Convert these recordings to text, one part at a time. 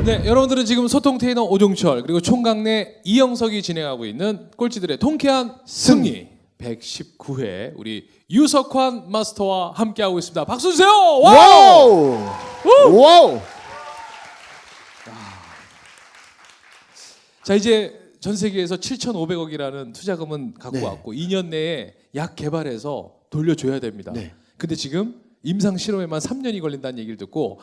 네, 여러분들은 지금 소통 테이너 오종철 그리고 총각내 이영석이 진행하고 있는 꼴찌들의 통쾌한 승리 119회 우리 유석환 마스터와 함께하고 있습니다. 박수 주세요. 와우! 와우! 와우! 자, 이제 전 세계에서 7,500억이라는 투자금은 갖고 네. 왔고 2년 내에 약 개발해서 돌려줘야 됩니다. 네. 근데 지금 임상 실험에만 3년이 걸린다는 얘기를 듣고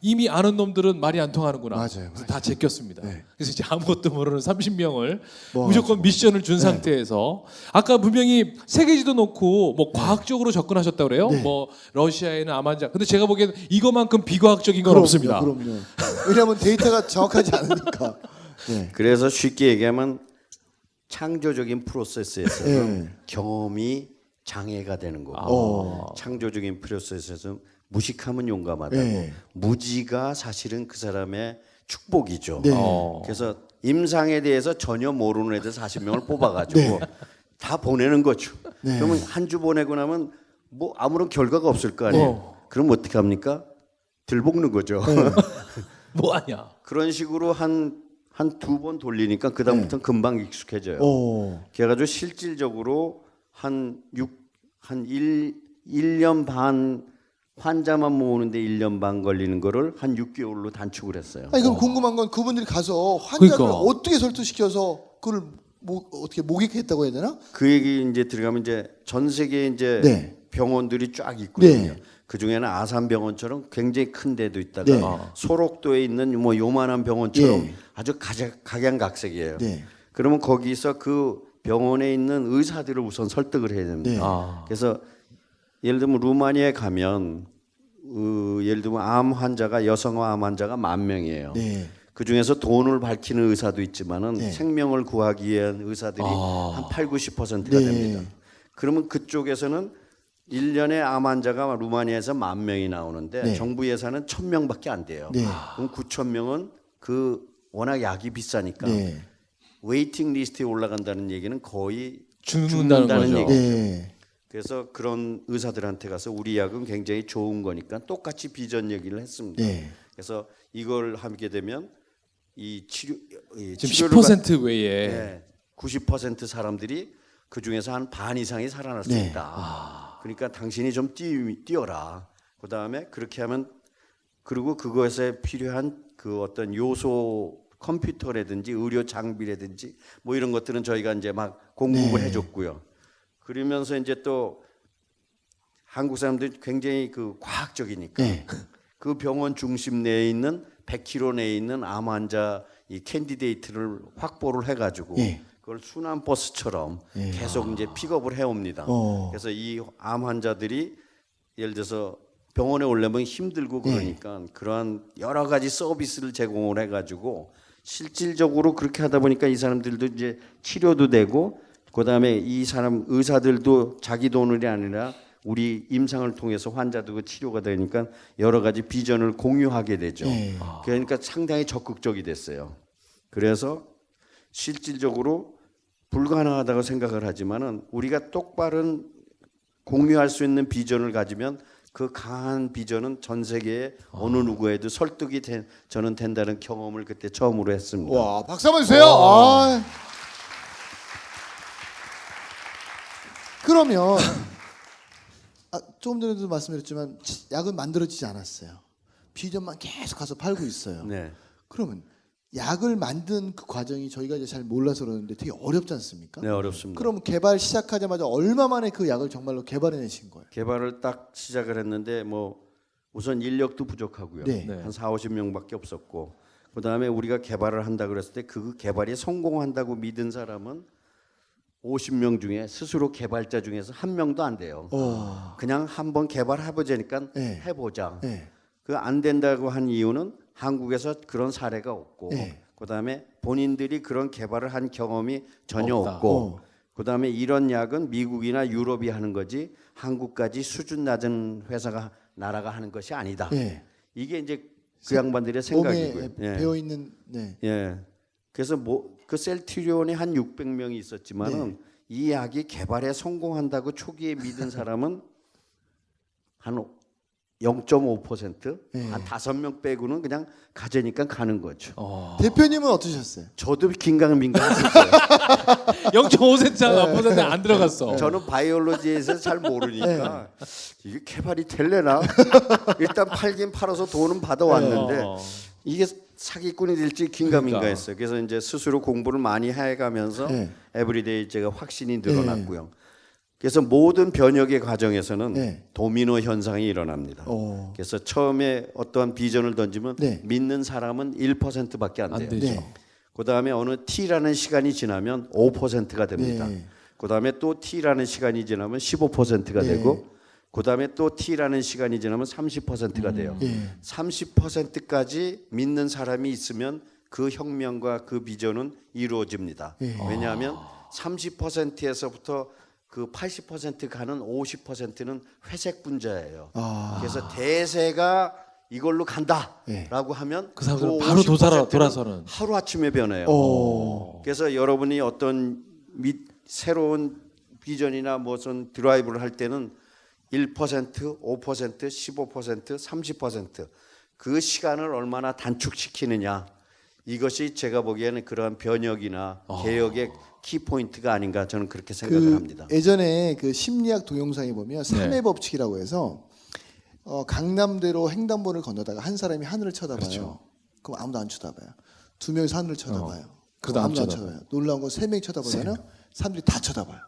이미 아는 놈들은 말이 안 통하는구나. 맞아요. 그래서 다 제꼈습니다. 네. 그래서 이제 아무것도 모르는 30명을 뭐 무조건 미션을 준 네. 상태에서 아까 분명히 세계지도 놓고 뭐 과학적으로 접근하셨다고 그래요. 네. 뭐 러시아에는 암환자. 근데 제가 보기에는 이거만큼 비과학적인 건 없습니다. 그럼요. 왜냐하면 데이터가 정확하지 않으니까. 네. 그래서 쉽게 얘기하면 창조적인 프로세스에서는 네. 경험이 장애가 되는 거고 창조적인 프로세스에서 무식하면 용감하다고 네. 무지가 사실은 그 사람의 축복이죠. 네. 그래서 임상에 대해서 전혀 모르는 애들 40명을 뽑아가지고 네. 다 보내는 거죠. 네. 그러면 한 주 보내고 나면 뭐 아무런 결과가 없을 거 아니에요. 그럼 어떻게 합니까? 들볶는 거죠. 뭐하냐? 그런 식으로 한 두 번 돌리니까 그 다음부터는 금방 익숙해져요. 그래가지고 실질적으로 한 1년 반 환자만 모으는데 1년 반 걸리는 거를 한 6개월로 단축을 했어요. 아니 그럼 궁금한 건 그분들이 가서 환자를 그러니까. 어떻게 설득시켜서 그걸 어떻게 목익했다고 해야 되나? 그 얘기 이제 들어가면 이제 전 세계에 이제 네. 병원들이 쫙 있거든요. 네. 그 중에는 아산병원처럼 굉장히 큰 데도 있다가 네. 소록도에 있는 뭐 요만한 병원처럼 네. 아주 각양각색이에요. 네. 그러면 거기서 그 병원에 있는 의사들을 우선 설득을 해야 됩니다. 네. 그래서 예를 들면 루마니아에 가면 예를 들면 암 환자가 여성 암 환자가 10,000명이에요. 네. 그 중에서 돈을 밝히는 의사도 있지만은 네. 생명을 구하기 위한 의사들이 한 80~90%가 네. 됩니다. 그러면 그쪽에서는 1년에 암 환자가 루마니아에서 10,000명이 나오는데 네. 정부 예산은 1,000명밖에 안 돼요. 네. 그럼 9,000명은 그 워낙 약이 비싸니까 네. 웨이팅 리스트에 올라간다는 얘기는 거의 죽는다는 거죠. 얘기죠. 네. 그래서 그런 의사들한테 가서 우리 약은 굉장히 좋은 거니까 똑같이 비전 얘기를 했습니다. 네. 그래서 이걸 하게 되면 이 지금 치료를 10% 외에 90% 사람들이 그 중에서 한 반 이상이 살아날 수 네. 있다. 그러니까 당신이 좀 뛰어라. 그 다음에 그렇게 하면 그리고 그것에 필요한 그 어떤 요소 컴퓨터라든지 의료 장비라든지 뭐 이런 것들은 저희가 이제 막 공급을 네. 해줬고요. 그러면서 이제 또 한국 사람들이 굉장히 그 과학적이니까 네. 그 병원 중심 내에 있는 100km 내에 있는 암 환자 이 캔디데이트를 확보를 해가지고 네. 그걸 순환 버스처럼 네. 계속 이제 픽업을 해옵니다. 그래서 이 암 환자들이 예를 들어서 병원에 오려면 힘들고 그러니까 그러한 여러 가지 서비스를 제공을 해가지고 실질적으로 그렇게 하다 보니까 이 사람들도 이제 치료도 되고 그다음에 이 사람 의사들도 자기 돈이 아니라 우리 임상을 통해서 환자도 그 치료가 되니까 여러 가지 비전을 공유하게 되죠. 네. 그러니까 상당히 적극적이 됐어요. 그래서 실질적으로 불가능하다고 생각을 하지만은 우리가 똑바른 공유할 수 있는 비전을 가지면 그 강한 비전은 전 세계에 어느 누구에도 설득이 저는 된다는 경험을 그때 처음으로 했습니다. 와, 박수 한번 주세요. 그러면 조금 전에도 말씀드렸지만 약은 만들어지지 않았어요. 비전만 계속 가서 팔고 있어요. 네. 그러면 약을 만든 그 과정이 저희가 이제 잘 몰라서 그러는데 되게 어렵지 않습니까? 네, 어렵습니다. 그럼 개발 시작하자마자 얼마 만에 그 약을 정말로 개발해내신 거예요? 개발을 딱 시작을 했는데 뭐 우선 인력도 부족하고요. 네. 한 40~50명밖에 없었고 그다음에 우리가 개발을 한다 그랬을 때 그 개발이 성공한다고 믿은 사람은 50명 중에 스스로 개발자 중에서 한 명도 안 돼요. 그냥 한번 개발해보자니까 네. 해보자. 네. 그 안 된다고 한 이유는 한국에서 그런 사례가 없고 네. 그다음에 본인들이 그런 개발을 한 경험이 전혀 없다. 없고 그다음에 이런 약은 미국이나 유럽이 하는 거지 한국까지 수준 낮은 회사가 나라가 하는 것이 아니다. 네. 이게 이제 그 양반들의 몸에 생각이고요. 배어 있는 네. 예. 그래서 뭐 그 셀트리온이 한 600명이 있었지만은 이 약이 개발에 성공한다고 초기에 믿은 사람은 한 0.5%, 한 5명 빼고는 그냥 가재니까 가는 거죠. 대표님은 어떠셨어요? 저도 긴가민가했었어요. 0.5cm 안 들어갔어. 저는 바이올로지에서 잘 모르니까 이게 개발이 될래나 일단 팔긴 팔아서 돈은 받아왔는데 이게 사기꾼이 될지 긴가민가했어요. 그래서 이제 스스로 공부를 많이 해가면서 에브리데이 제가 확신이 늘어났고요. 그래서 모든 변혁의 과정에서는 도미노 현상이 일어납니다. 그래서 처음에 어떠한 비전을 던지면 믿는 사람은 1%밖에 안 돼요. 안 되죠. 그 다음에 어느 T라는 시간이 지나면 5%가 됩니다. 그 다음에 또 T라는 시간이 지나면 15%가 되고 그 다음에 또 T라는 시간이 지나면 30%가 돼요. 30%까지 믿는 사람이 있으면 그 혁명과 그 비전은 이루어집니다. 왜냐하면 30%에서부터 그 80% 가는 50%는 회색 분자예요. 그래서 대세가 이걸로 간다라고 하면 그 사람들은 바로 50%는 돌아서는. 하루 아침에 변해요. 그래서 여러분이 어떤 새로운 비전이나 무슨 드라이브를 할 때는 1%, 5%, 15%, 30% 그 시간을 얼마나 단축시키느냐 이것이 제가 보기에는 그러한 변혁이나 개혁의 키포인트가 아닌가 저는 그렇게 생각을 합니다. 예전에 그 심리학 동영상에 보면 3의 법칙이라고 해서 강남대로 횡단보를 건너다가 한 사람이 하늘을 쳐다봐요. 그럼 아무도 안 쳐다봐요. 2명이서 하늘을 쳐다봐요. 그럼 아무도 안 쳐다봐요. 놀라운 건 3명이 쳐다보면 사람들이 다 쳐다봐요.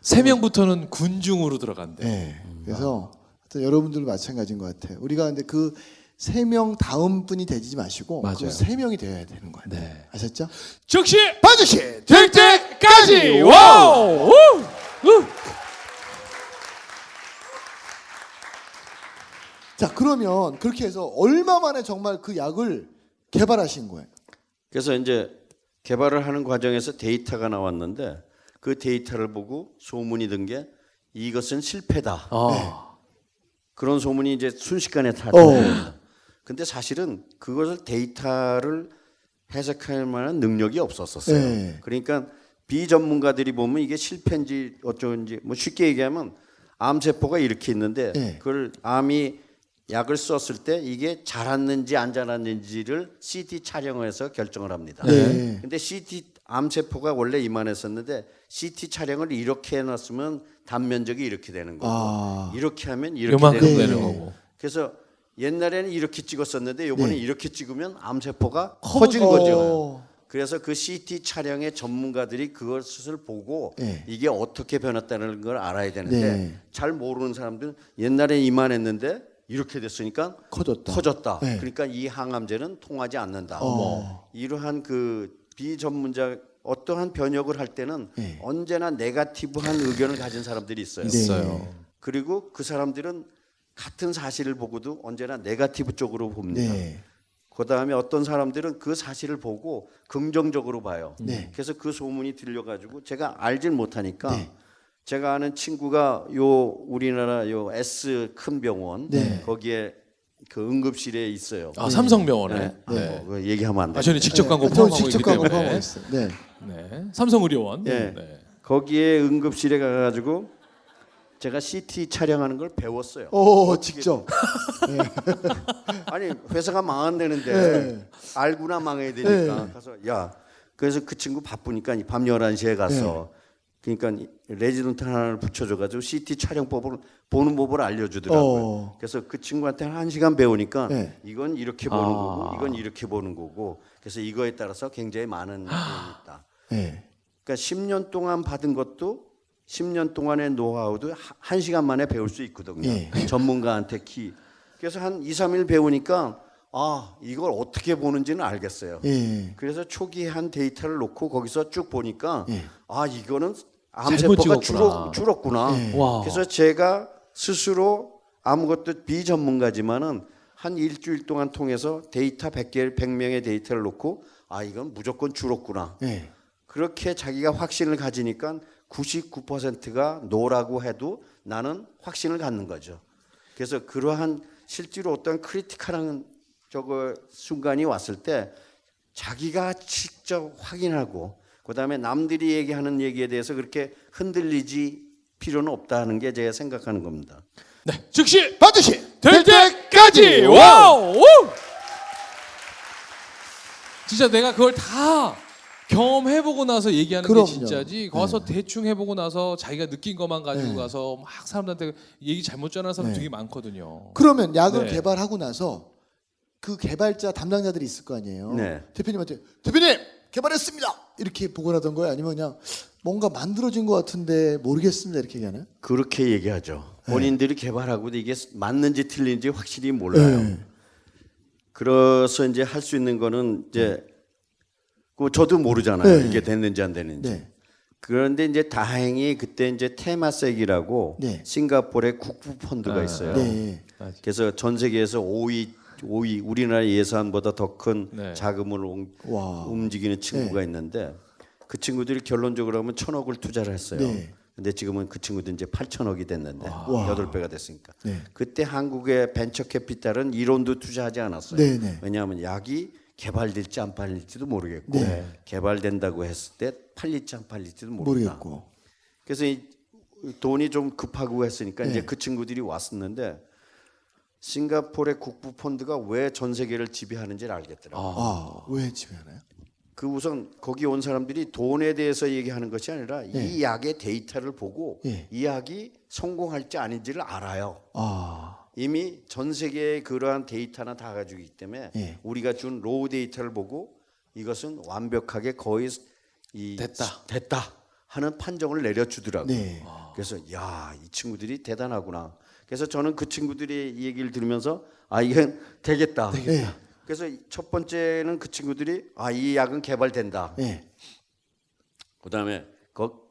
3명부터는 군중으로 들어간대. 네. 그래서 하여튼 여러분들도 마찬가지인 것 같아요. 우리가 근데 그 3명 다음 분이 되지 마시고 맞아요. 그 3명이 되어야 되는 거예요. 네. 아셨죠? 즉시 반드시 될 때까지. 와우. 자, 그러면 그렇게 해서 얼마 만에 정말 그 약을 개발하신 거예요? 그래서 이제 개발을 하는 과정에서 데이터가 나왔는데 그 데이터를 보고 소문이 든 게 이것은 실패다. 그런 소문이 이제 순식간에 다 들어옵니다. 근데 사실은 그것을 데이터를 해석할 만한 능력이 없었어요. 네. 그러니까 비전문가들이 보면 이게 실패인지 어쩌는지 뭐 쉽게 얘기하면 암세포가 이렇게 있는데 그걸 암이 약을 썼을 때 이게 자랐는지 안 자랐는지를 CT 촬영해서 결정을 합니다. 근데 CT 암세포가 원래 이만했었는데 CT 촬영을 이렇게 해놨으면 단면적이 이렇게 되는 거고 이렇게 하면 이렇게 요만큼 되는 되는 거고. 거고. 그래서 옛날에는 이렇게 찍었었는데 요번에 이렇게 찍으면 암세포가 커진 거죠. 그래서 그 CT 촬영의 전문가들이 그것을 보고 이게 어떻게 변했다는 걸 알아야 되는데 잘 모르는 사람들은 옛날에 이만했는데 이렇게 됐으니까 커졌다. 그러니까 이 항암제는 통하지 않는다. 이러한 그 비전문자 어떠한 변혁을 할 때는 언제나 네거티브한 의견을 가진 사람들이 있어요. 그리고 그 사람들은 같은 사실을 보고도 언제나 네거티브 쪽으로 봅니다. 그다음에 어떤 사람들은 그 사실을 보고 긍정적으로 봐요. 그래서 그 소문이 들려가지고 제가 알질 못하니까 제가 아는 친구가 요 우리나라 요 S 큰 병원 거기에 그 응급실에 있어요. 삼성병원에. 그거 얘기하면 안 돼요. 저는 직접 광고 저는 포함하고 직접 있기 광고 때문에. 포함하고 있어요. 네. 삼성의료원. 거기에 응급실에 가가지고 제가 CT 촬영하는 걸 배웠어요. 직접. 아니 회사가 망한다는데 알고나 망해야 되니까 가서 그래서 그 친구 바쁘니까 밤 11시에 가서 그러니까 레지던트 하나를 붙여줘가지고 CT 촬영법을 보는 법을 알려주더라고요. 그래서 그 친구한테 한 1시간 배우니까 이건 이렇게 보는 거고 이건 이렇게 보는 거고 그래서 이거에 따라서 굉장히 많은 일이 있다. 그러니까 10년 동안 받은 것도 10년 동안의 노하우도 1시간 만에 배울 수 있거든요. 전문가한테 그래서 한 2, 3일 배우니까 이걸 어떻게 보는지는 알겠어요. 그래서 초기에 한 데이터를 놓고 거기서 쭉 보니까 이거는 암세포가 줄었구나. 그래서 제가 스스로 아무것도 비전문가지만은 한 일주일 동안 통해서 데이터 100명의 데이터를 놓고 이건 무조건 줄었구나. 그렇게 자기가 확신을 가지니까 99%가 노라고 해도 나는 확신을 갖는 거죠. 그래서 그러한 실제로 어떤 크리티컬한 순간이 왔을 때 자기가 직접 확인하고 그다음에 남들이 얘기하는 얘기에 대해서 그렇게 흔들리지 필요는 없다는 게 제가 생각하는 겁니다. 즉시 반드시 될 때까지. 와우. 우! 진짜 내가 그걸 다 경험해보고 나서 얘기하는 그럼요. 게 진짜지. 가서 대충 해보고 나서 자기가 느낀 것만 가지고 가서 막 사람들한테 얘기 잘못 전하는 사람 되게 많거든요. 그러면 약을 네. 개발하고 나서 그 개발자 담당자들이 있을 거 아니에요. 네. 대표님한테 대표님 개발했습니다 이렇게 보고하던 거예요? 아니면 그냥 뭔가 만들어진 것 같은데 모르겠습니다 이렇게 얘기하나요? 그렇게 얘기하죠. 본인들이 개발하고도 이게 맞는지 틀린지 확실히 몰라요. 네. 그래서 이제 할 수 있는 거는 이제 그 저도 모르잖아요. 네. 이게 됐는지 안 됐는지. 네. 그런데 이제 다행히 그때 이제 테마색이라고 네. 싱가포르의 국부 펀드가 있어요. 네. 그래서 전 세계에서 5위 우리나라 예산보다 더 큰 네. 자금을 와. 움직이는 친구가 있는데 그 친구들이 결론적으로 하면 1,000억을 투자를 했어요. 네. 근데 지금은 그 친구들 이제 8,000억이 됐는데 와. 8배가 됐으니까. 네. 그때 한국의 벤처 캐피탈은 1원도 투자하지 않았어요. 네, 네. 왜냐하면 약이 개발될지 안 팔릴지도 모르겠고 네. 개발된다고 했을 때 팔릴지 안 팔릴지도 모른다. 모르겠고. 그래서 이 돈이 좀 급하고 했으니까 이제 그 친구들이 왔었는데 싱가포르의 국부 펀드가 왜 전 세계를 지배하는지를 알겠더라고요. 왜 지배하나요? 그 우선 거기 온 사람들이 돈에 대해서 얘기하는 것이 아니라 이 약의 데이터를 보고 네. 이 약이 성공할지 아닌지를 알아요. 아, 이미 전 세계의 그러한 데이터나 다 가지고 있기 때문에 네. 우리가 준 로우 데이터를 보고 이것은 완벽하게 거의 됐다 하는 판정을 내려주더라고요. 네. 그래서 야, 이 친구들이 대단하구나. 그래서 저는 그 친구들의 이 얘기를 들으면서 아, 이건 되겠다. 네. 그래서 첫 번째는 그 친구들이 아, 이 약은 개발된다. 네. 그다음에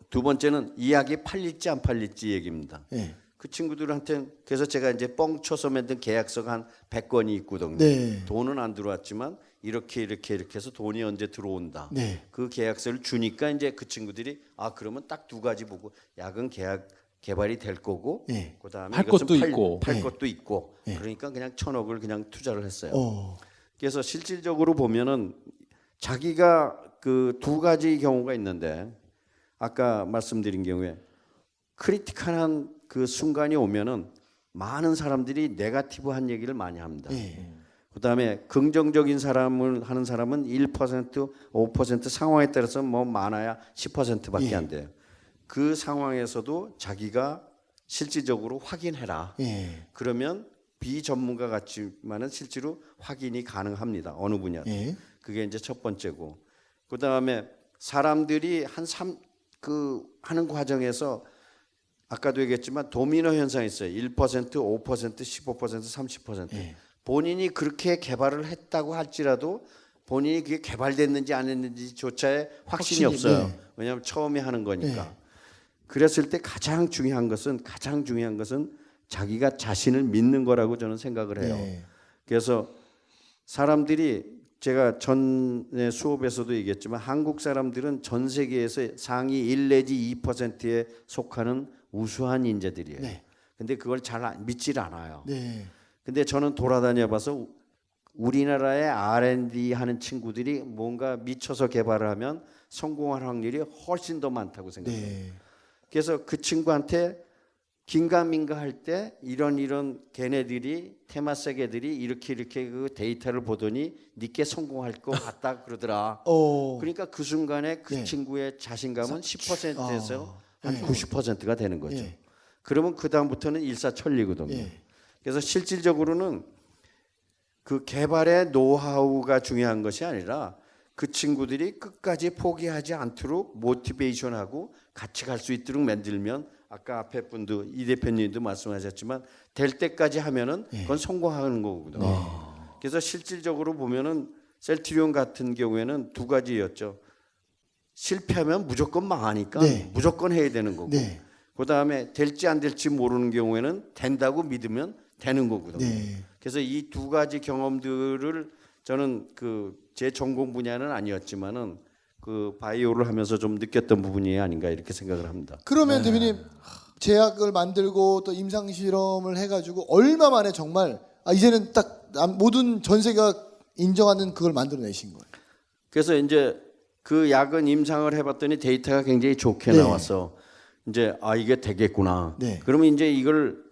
두 번째는 이 약이 팔릴지 안 팔릴지 얘기입니다. 네. 그 친구들한테 그래서 제가 이제 뻥 쳐서 만든 계약서가 한 100건이 있거든요. 네. 돈은 안 들어왔지만 이렇게 해서 돈이 언제 들어온다. 네. 그 계약서를 주니까 이제 그 친구들이 아, 그러면 딱 두 가지 보고 약은 개발이 될 거고 네. 그다음에 팔 이것은 것도 있고. 팔 네. 것도 있고 네. 그러니까 그냥 1,000억을 그냥 투자를 했어요. 그래서 실질적으로 보면은 자기가 그 두 가지 경우가 있는데 아까 말씀드린 경우에 크리티컬한 그 순간이 오면은 많은 사람들이 네거티브한 얘기를 많이 합니다. 네. 그다음에 긍정적인 사람을 하는 사람은 1%, 5% 상황에 따라서 뭐 많아야 10%밖에 안 돼요. 그 상황에서도 자기가 실질적으로 확인해라. 예. 그러면 비전문가 같지만은 실제로 확인이 가능합니다. 어느 분야. 예. 그게 이제 첫 번째고. 그다음에 사람들이 하는 과정에서 아까도 얘기했지만 도미노 현상이 있어요. 1%, 5%, 15%, 30%. 예. 본인이 그렇게 개발을 했다고 할지라도 본인이 그게 개발됐는지 안 했는지조차의 확신이 없어요. 네. 왜냐하면 처음에 하는 거니까. 네. 그랬을 때 가장 중요한 것은 자기가 자신을 믿는 거라고 저는 생각을 해요. 네. 그래서 사람들이 제가 전에 수업에서도 얘기했지만 한국 사람들은 전 세계에서 상위 1 내지 2%에 속하는 우수한 인재들이에요. 네. 근데 그걸 잘 믿질 않아요. 네. 근데 저는 돌아다녀 봐서 우리나라의 R&D 하는 친구들이 뭔가 미쳐서 개발을 하면 성공할 확률이 훨씬 더 많다고 생각해요. 네. 그래서 그 친구한테 긴가민가 할 때 이런 걔네들이 테마색 애들이 이렇게 그 데이터를 보더니 니께 성공할 것 같다 그러더라. 그러니까 그 순간에 그 네. 친구의 자신감은 10%에서 한 네. 90%가 되는 거죠. 네. 그러면 그 다음부터는 일사천리거든요. 네. 그래서 실질적으로는 그 개발의 노하우가 중요한 것이 아니라 그 친구들이 끝까지 포기하지 않도록 모티베이션하고 같이 갈 수 있도록 만들면 아까 앞에 분도 이 대표님도 말씀하셨지만 될 때까지 하면은 그건 성공하는 거거든요. 그래서 실질적으로 보면은 셀트리온 같은 경우에는 두 가지였죠. 실패하면 무조건 망하니까 네. 무조건 해야 되는 거고. 네. 그다음에 될지 안 될지 모르는 경우에는 된다고 믿으면 되는 거거든요. 네. 그래서 이 두 가지 경험들을 저는 제 전공 분야는 아니었지만은 그 바이오를 하면서 좀 느꼈던 부분이 아닌가 이렇게 생각을 합니다. 그러면 대표님 제약을 만들고 또 임상 실험을 해가지고 얼마 만에 정말 이제는 딱 모든 전 세계가 인정하는 그걸 만들어내신 거예요. 그래서 이제 그 약은 임상을 해봤더니 데이터가 굉장히 좋게 네. 나와서 이제 이게 되겠구나. 네. 그러면 이제 이걸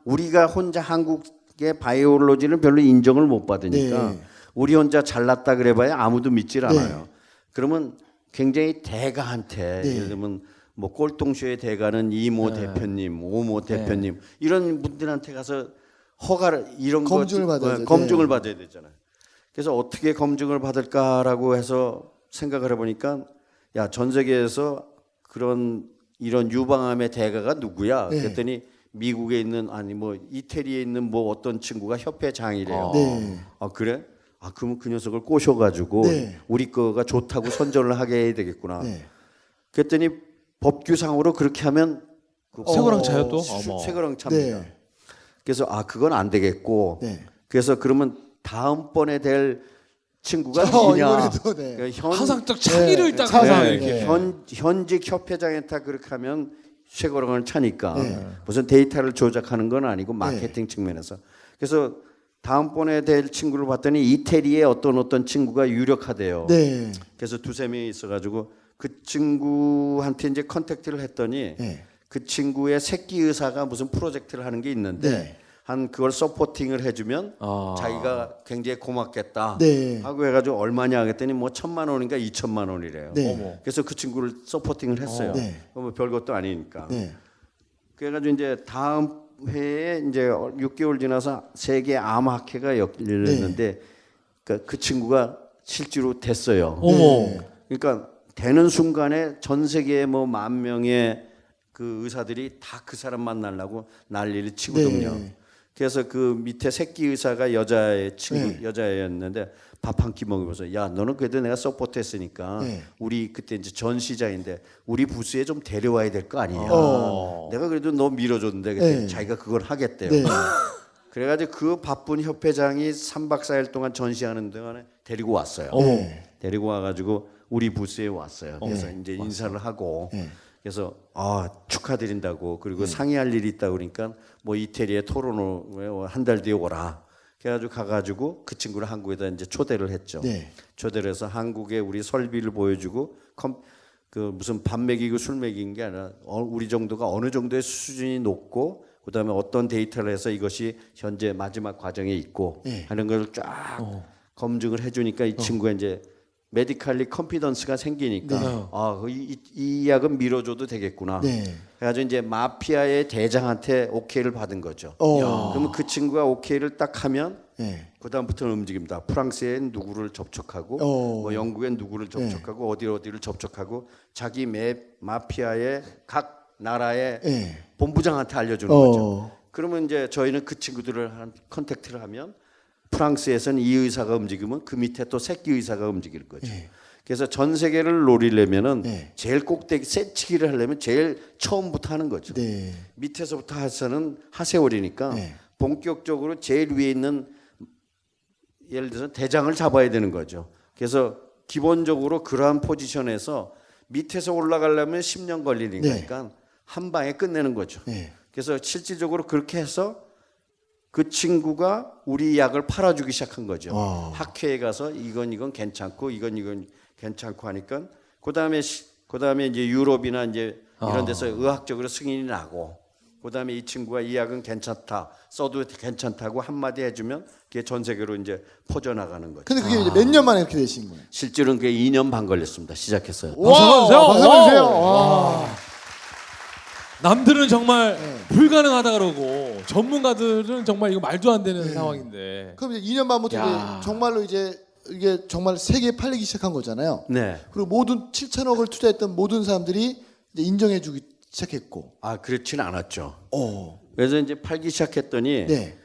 우리가 혼자 한국 바이오로지는 별로 인정을 못 받으니까 네. 우리 혼자 잘났다 그래봐야 아무도 믿질 않아요. 그러면 굉장히 대가한테 네. 예를 들면 뭐 꼴통쇼의 대가는 이모 대표님, 오모 대표님 이런 분들한테 가서 허가를 이런 검증을 거 받아야죠. 검증을 네. 받아야 되잖아요. 그래서 어떻게 검증을 받을까라고 해서 생각을 해보니까 야, 전 세계에서 이런 유방암의 대가가 누구야? 네. 그랬더니 미국에 있는 아니 뭐 이태리에 있는 뭐 어떤 친구가 협회장이래요. 네. 아 그래? 아 그러면 그 녀석을 꼬셔가지고 네. 우리 거가 좋다고 선전을 하게 해야 되겠구나. 네. 그랬더니 법규상으로 그렇게 하면 쇠고랑 차요 또? 쇠고랑 찹니다. 네. 그래서 아 그건 안 되겠고. 네. 그래서 그러면 다음번에 될 친구가 누구냐? 이번에도 네. 그러니까 항상 딱 차기를 네, 딱 차상 항상 이렇게. 이렇게. 현직 협회장한테 그렇게 하면 쇠고랑을 차니까 네. 무슨 데이터를 조작하는 건 아니고 마케팅 측면에서. 그래서 다음번에 될 친구를 봤더니 이태리에 어떤 친구가 유력하대요. 네. 그래서 두세 명이 있어가지고 그 친구한테 이제 컨택트를 했더니 네. 그 친구의 새끼 의사가 무슨 프로젝트를 하는 게 있는데 네. 한 그걸 서포팅을 해주면 자기가 굉장히 고맙겠다 네. 하고 해가지고 얼마냐 하겠더니 뭐 1,000만 원인가 2천만 원이래요. 네. 그래서 그 친구를 서포팅을 했어요. 네. 뭐 별것도 아니니까. 네. 그래가지고 이제 다음 회에 이제 6개월 지나서 세계 암학회가 열렸는데 그 친구가 실제로 됐어요. 어머. 그러니까 되는 순간에 전 세계에 뭐 10,000명의 그 의사들이 다 그 사람 만나려고 난리를 치거든요. 네. 그래서 그 밑에 새끼 의사가 여자의 친구 네. 여자였는데 밥 한 끼 먹으면서 야 너는 그래도 내가 서포트했으니까 네. 우리 그때 이제 전시장인데 우리 부스에 좀 데려와야 될 거 아니냐. 내가 그래도 너 밀어줬는데 그때 네. 자기가 그걸 하겠대요. 네. 그래가지고 그 바쁜 협회장이 3박 4일 동안 전시하는 동안에 데리고 왔어요. 네. 데리고 와가지고 우리 부스에 왔어요. 그래서 이제 인사를 하고 네. 그래서 아 축하드린다고 그리고 상의할 일이 있다 그러니까 뭐 이태리에 토론을 한 달 뒤에 오라. 그래가지고 가가지고 그 친구를 한국에다 이제 초대를 했죠. 네. 초대를 해서 한국에 우리 설비를 보여주고 그 무슨 밥 먹이고 술 먹인 게 아니라 우리 정도가 어느 정도의 수준이 높고 그다음에 어떤 데이터를 해서 이것이 현재 마지막 과정에 있고 네. 하는 걸 쫙 검증을 해주니까 이 친구가 이제 메디칼리 컨피던스가 생기니까 이 약은 밀어줘도 되겠구나. 네. 그래가지고 이제 마피아의 대장한테 오케이를 받은 거죠. 그러면 그 친구가 오케이를 딱 하면 네. 그다음부터는 움직입니다. 프랑스엔 누구를 접촉하고 뭐 영국엔 누구를 접촉하고 어디를 접촉하고 자기 마피아의 각 나라의 네. 본부장한테 알려주는 거죠. 그러면 이제 저희는 그 친구들을 컨택트를 하면 프랑스에서는 이 의사가 움직이면 그 밑에 또 새끼 의사가 움직일 거죠. 그래서 전 세계를 노리려면은 제일 꼭대기 새치기를 하려면 제일 처음부터 하는 거죠. 네. 밑에서부터 해서는 하세월이니까 본격적으로 제일 위에 있는 예를 들어서 대장을 잡아야 되는 거죠. 그래서 기본적으로 그러한 포지션에서 밑에서 올라가려면 10년 걸리니까 한 방에 끝내는 거죠. 그래서 실질적으로 그렇게 해서 그 친구가 우리 약을 팔아주기 시작한 거죠. 학회에 가서 이건 괜찮고 이건 괜찮고 하니까 그다음에 이제 유럽이나 이제 이런 데서 의학적으로 승인이 나고 그다음에 이 친구가 이 약은 괜찮다 써도 괜찮다고 한마디 해주면 그게 전 세계로 이제 퍼져나가는 거죠. 근데 그게 이제 몇 년 만에 이렇게 되신 거예요? 실제로는 그게 2년 반 걸렸습니다. 시작했어요. 박수 주세요. 박수 주세요. 와. 남들은 정말 불가능하다 그러고 전문가들은 정말 이거 말도 안 되는 상황인데. 그럼 이제 2년 반부터 야. 이제 정말로 이제 이게 정말 세계에 팔리기 시작한 거잖아요. 네. 그리고 모든 7천억을 투자했던 모든 사람들이 이제 인정해주기 시작했고. 아 그렇지는 않았죠. 어. 그래서 이제 팔기 시작했더니 네.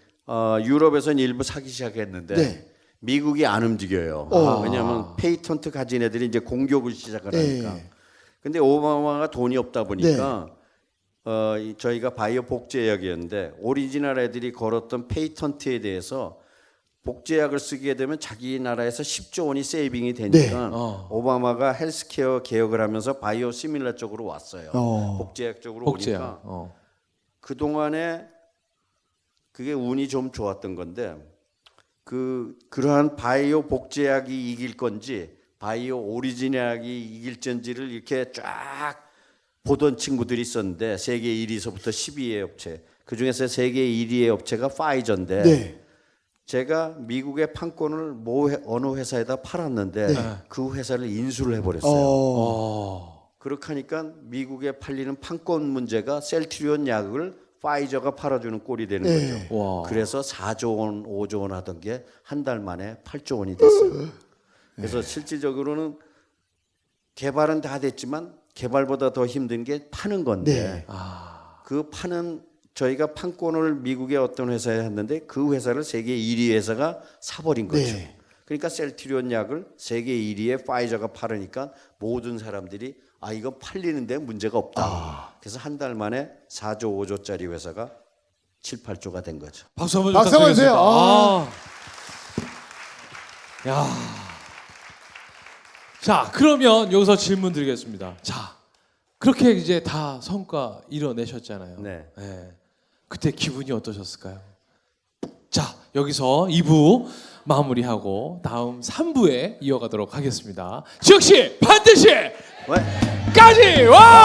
유럽에서는 일부 사기 시작했는데 네. 미국이 안 움직여요. 왜냐하면 페이턴트 가진 애들이 이제 공격을 시작을 하니까. 근데 오바마가 돈이 없다 보니까 저희가 바이오 복제약이었는데 오리지널 애들이 걸었던 페이턴트에 대해서 복제약을 쓰게 되면 자기 나라에서 10조 원이 세이빙이 되니까 오바마가 헬스케어 개혁을 하면서 바이오 시밀러 쪽으로 왔어요. 복제약 쪽으로 오니까 그동안에 그게 운이 좀 좋았던 건데 그러한 바이오 복제약이 이길 건지 바이오 오리지널약이 이길전지를 이렇게 쫙 보던 친구들이 있었는데 세계 1위서부터 12위 업체 그 중에서 세계 1위의 업체가 파이저인데 네. 제가 미국의 판권을 어느 회사에다 팔았는데 그 회사를 인수를 해버렸어요. 그렇게 하니까 미국에 팔리는 판권 문제가 셀트리온 약을 파이저가 팔아주는 꼴이 되는 네. 거죠. 와. 그래서 4조 원, 5조 원 하던 게 한 달 만에 8조 원이 됐어요. 그래서 실질적으로는 개발은 다 됐지만 개발보다 더 힘든 게 파는 건데 네. 그 파는 저희가 판권을 미국의 어떤 회사에 했는데 그 회사를 세계 1위 회사가 사버린 거죠. 네. 그러니까 셀트리온 약을 세계 1위의 파이저가 팔으니까 모든 사람들이 아 이건 팔리는데 문제가 없다. 그래서 한 달 만에 4조 5조짜리 회사가 7, 8조가 된 거죠. 박수 한번 박수 한번 부탁드리겠습니다. 주세요. 야. 자, 그러면 여기서 질문 드리겠습니다. 자, 그렇게 이제 다 성과 이뤄내셨잖아요. 네. 그때 기분이 어떠셨을까요? 자, 여기서 2부 마무리하고 다음 3부에 이어가도록 하겠습니다. 지혁 씨 반드시 왜? 까지 와!